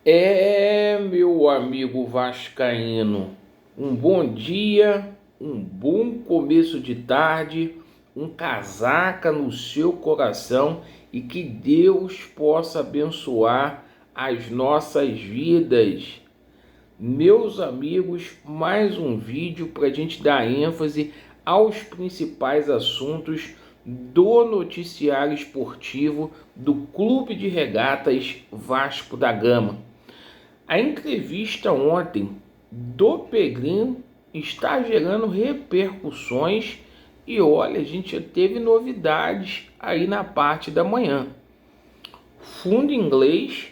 Meu amigo vascaíno, um bom dia, um bom começo de tarde, um casaca no seu coração e que Deus possa abençoar as nossas vidas. Meus amigos, mais um vídeo para a gente dar ênfase aos principais assuntos do noticiário esportivo do Clube de Regatas Vasco da Gama. A entrevista ontem do Pedrinho está gerando repercussões e olha, a gente já teve novidades aí na parte da manhã. Fundo inglês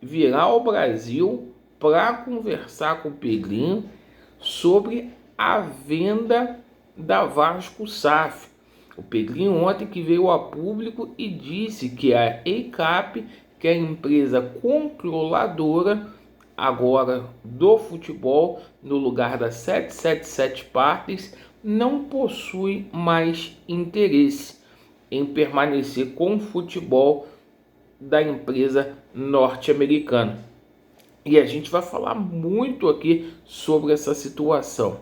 virá ao Brasil para conversar com o Pedrinho sobre a venda da Vasco SAF. O Pedrinho ontem que veio a público e disse que a ECAP, que é a empresa controladora agora do futebol, no lugar da 777 Partes, não possui mais interesse em permanecer com o futebol da empresa norte-americana. E a gente vai falar muito aqui sobre essa situação.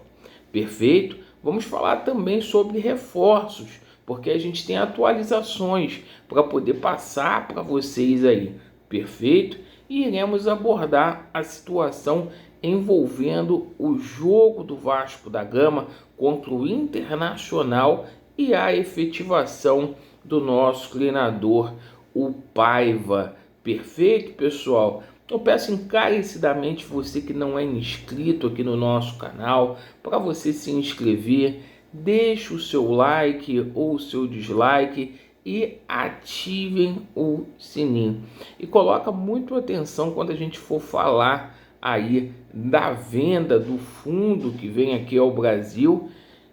Perfeito? Vamos falar também sobre reforços, porque a gente tem atualizações para poder passar para vocês aí. Perfeito? E iremos abordar a situação envolvendo o jogo do Vasco da Gama contra o Internacional e a efetivação do nosso treinador, o Paiva. Perfeito, pessoal? Eu peço encarecidamente você que não é inscrito aqui no nosso canal, para você se inscrever, deixe o seu like ou o seu dislike e ativem o sininho. E coloca muito atenção quando a gente for falar aí da venda do fundo que vem aqui ao Brasil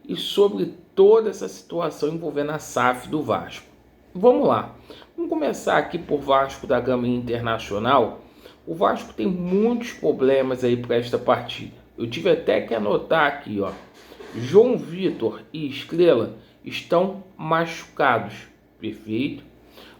e sobre toda essa situação envolvendo a SAF do Vasco. Vamos lá. Vamos começar aqui por Vasco da Gama Internacional. O Vasco tem muitos problemas aí para esta partida. Eu tive até que anotar aqui, ó. João Vitor e Estrela estão machucados. Perfeito.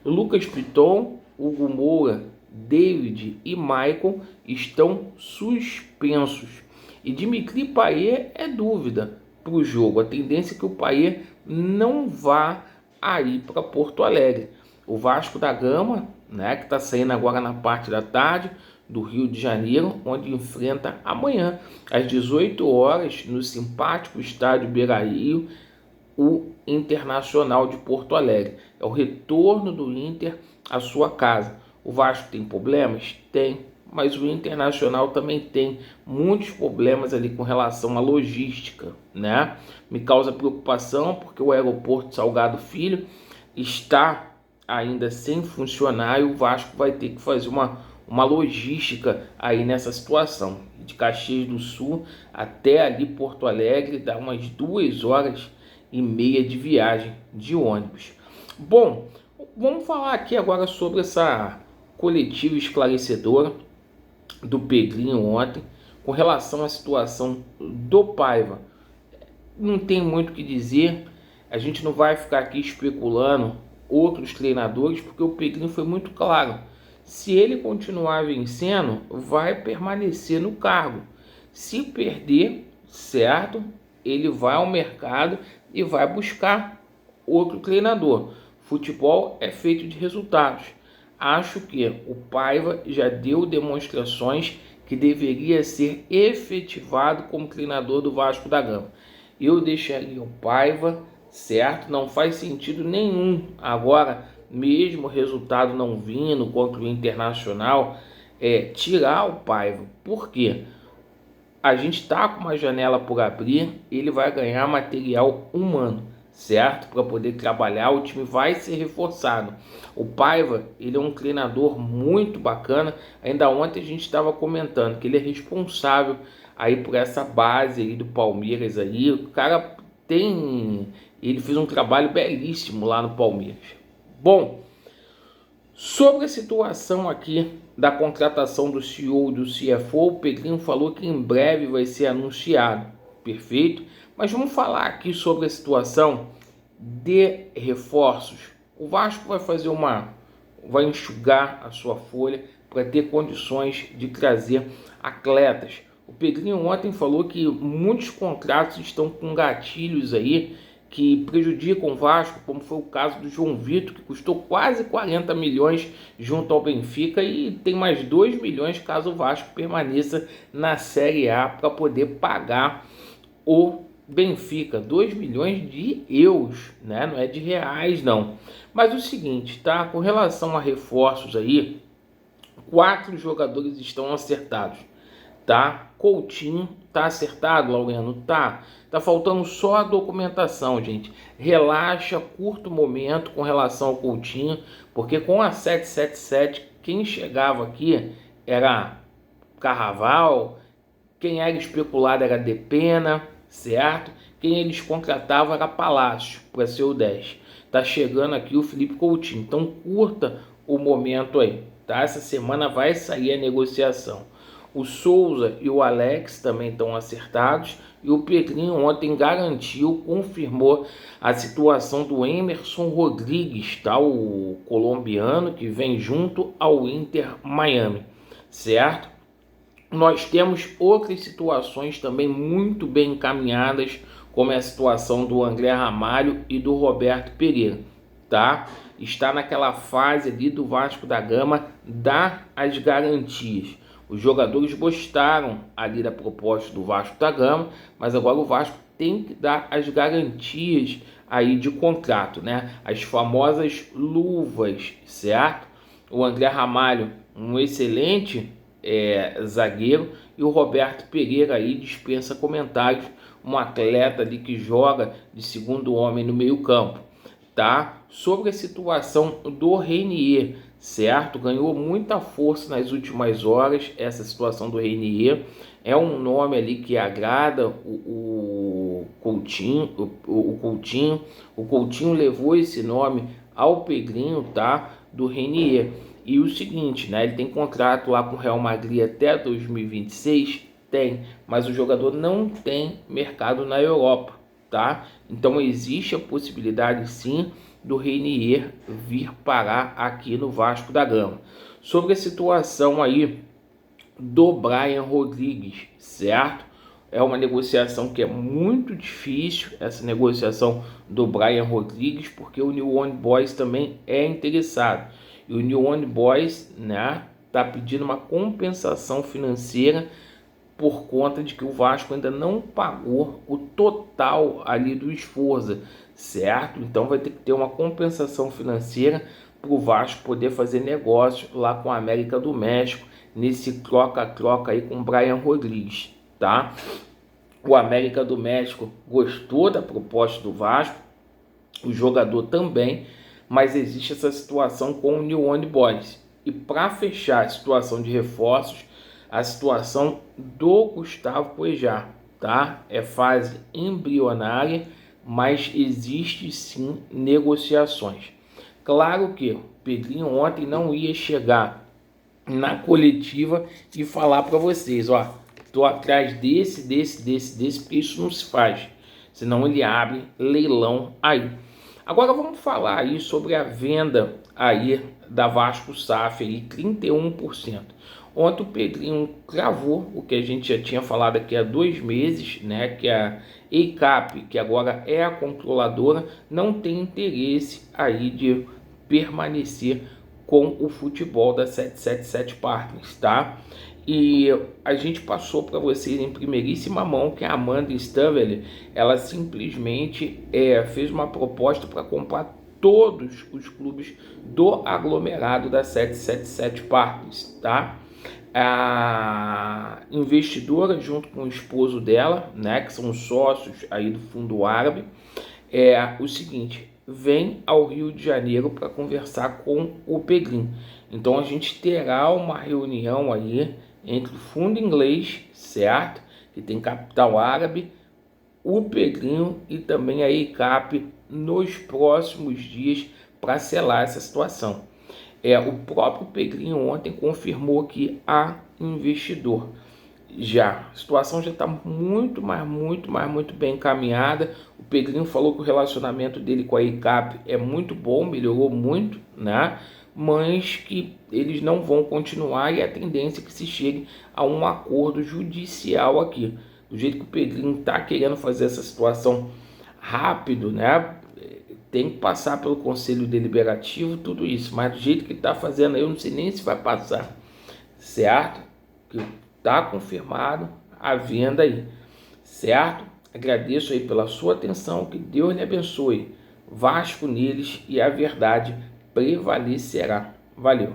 Lucas Piton, Hugo Moura, David e Maicon estão suspensos. E Dimitri Payet é dúvida para o jogo. A tendência é que o Payet não vá aí para Porto Alegre. O Vasco da Gama, né, que está saindo agora na parte da tarde do Rio de Janeiro, onde enfrenta amanhã às 18 horas no simpático estádio Beira-Rio o Internacional de Porto Alegre. É o retorno do Inter à sua casa. O Vasco tem problemas? Tem, mas o Internacional também tem muitos problemas ali com relação à logística, né? Me causa preocupação porque o aeroporto Salgado Filho está ainda sem funcionar e o Vasco vai ter que fazer uma logística aí nessa situação. De Caxias do Sul até ali Porto Alegre dá umas 2 horas e meia de viagem de ônibus. Bom, vamos falar aqui agora sobre essa coletiva esclarecedora do Pedrinho ontem com relação à situação do Paiva. Não tem muito o que dizer, a gente não vai ficar aqui especulando outros treinadores, porque o Pedrinho foi muito claro. Se ele continuar vencendo, vai permanecer no cargo. Se perder, certo, ele vai ao mercado e vai buscar outro treinador. Futebol é feito de resultados. Acho que o Paiva já deu demonstrações que deveria ser efetivado como treinador do Vasco da Gama. Eu deixaria o Paiva, certo? Não faz sentido nenhum agora, mesmo o resultado não vindo contra o Internacional, tirar o Paiva. Por quê? A gente está com uma janela por abrir, ele vai ganhar material humano, certo? Para poder trabalhar, o time vai ser reforçado. O Paiva, ele é um treinador muito bacana. Ainda ontem a gente estava comentando que ele é responsável aí por essa base aí do Palmeiras aí. O cara ele fez um trabalho belíssimo lá no Palmeiras. Bom, sobre a situação aqui da contratação do CEO e do CFO, o Pedrinho falou que em breve vai ser anunciado, perfeito? Mas vamos falar aqui sobre a situação de reforços. O Vasco vai fazer vai enxugar a sua folha para ter condições de trazer atletas. O Pedrinho ontem falou que muitos contratos estão com gatilhos aí que prejudicam o Vasco, como foi o caso do João Vitor, que custou quase 40 milhões junto ao Benfica, e tem mais 2 milhões caso o Vasco permaneça na Série A para poder pagar o Benfica. 2 milhões de euros, né? Não é de reais, não. Mas o seguinte, tá? Com relação a reforços aí, 4 jogadores estão acertados, tá? Coutinho tá acertado, Laureano? Tá faltando só a documentação, gente. Relaxa, curto momento com relação ao Coutinho, porque com a 777 quem chegava aqui era Carraval, quem era especulado era Depena, certo? Quem eles contratavam era Palácio para ser o 10. Tá chegando aqui o Felipe Coutinho, então curta o momento aí, tá? Essa semana vai sair a negociação. O Souza e o Alex também estão acertados. E o Pedrinho ontem garantiu, confirmou a situação do Emerson Rodrigues, tá? O colombiano que vem junto ao Inter Miami, certo? Nós temos outras situações também muito bem encaminhadas, como é a situação do André Ramalho e do Roberto Pereira, tá? Está naquela fase ali do Vasco da Gama, dá as garantias. Os jogadores gostaram ali da proposta do Vasco da Gama, mas agora o Vasco tem que dar as garantias aí de contrato, né? As famosas luvas, certo? O André Ramalho, um excelente zagueiro, e o Roberto Pereira aí dispensa comentários, um atleta ali que joga de segundo homem no meio campo, tá? Sobre a situação do Reinier, certo? Ganhou muita força nas últimas horas essa situação do Reinier. É um nome ali que agrada o Coutinho. O Coutinho levou esse nome ao Pedrinho, tá? Do Reinier. E o seguinte, né? Ele tem contrato lá com o Real Madrid até 2026? Tem, mas o jogador não tem mercado na Europa, tá? Então existe a possibilidade sim do Reinier vir parar aqui no Vasco da Gama. Sobre a situação aí do Brian Rodrigues, certo? É uma negociação que é muito difícil, essa negociação do Brian Rodrigues, porque o New One Boys também é interessado. E o New One Boys, né, tá pedindo uma compensação financeira por conta de que o Vasco ainda não pagou o total ali do Sforza, certo? Então vai ter que ter uma compensação financeira para o Vasco poder fazer negócio lá com a América do México, nesse troca-troca aí com o Brian Rodrigues, tá? O América do México gostou da proposta do Vasco, o jogador também, mas existe essa situação com o New One Boys. E para fechar a situação de reforços, a situação do Gustavo Cuejá, tá? É fase embrionária, mas existe sim negociações. Claro que o Pedrinho ontem não ia chegar na coletiva e falar para vocês, ó, tô atrás desse, porque isso não se faz, senão ele abre leilão aí. Agora vamos falar aí sobre a venda aí da Vasco SAF aí, 31%. Ontem o Pedrinho cravou o que a gente já tinha falado aqui há 2 meses, né? Que a EICAP, que agora é a controladora, não tem interesse aí de permanecer com o futebol da 777 Partners, tá? E a gente passou para vocês em primeiríssima mão que a Amanda Stavelli, ela simplesmente fez uma proposta para comprar todos os clubes do aglomerado da 777 Partners, tá? A investidora, junto com o esposo dela, né, que são sócios aí do fundo árabe, o seguinte: vem ao Rio de Janeiro para conversar com o Pedrinho. Então a gente terá uma reunião aí entre o fundo inglês, certo, que tem capital árabe, o Pedrinho e também a EICAP nos próximos dias para selar essa situação. O próprio Pedrinho ontem confirmou que há investidor. A situação já está muito bem encaminhada. O Pedrinho falou que o relacionamento dele com a EICAP é muito bom, melhorou muito, né? mas que eles não vão continuar e a tendência é que se chegue a um acordo judicial aqui. Do jeito que o Pedrinho está querendo fazer essa situação rápido, né? Tem que passar pelo Conselho Deliberativo, tudo isso, mas do jeito que está fazendo, eu não sei nem se vai passar, certo? Que está confirmado a venda aí, certo? Agradeço aí pela sua atenção, que Deus lhe abençoe. Vasco neles e a verdade prevalecerá. Valeu!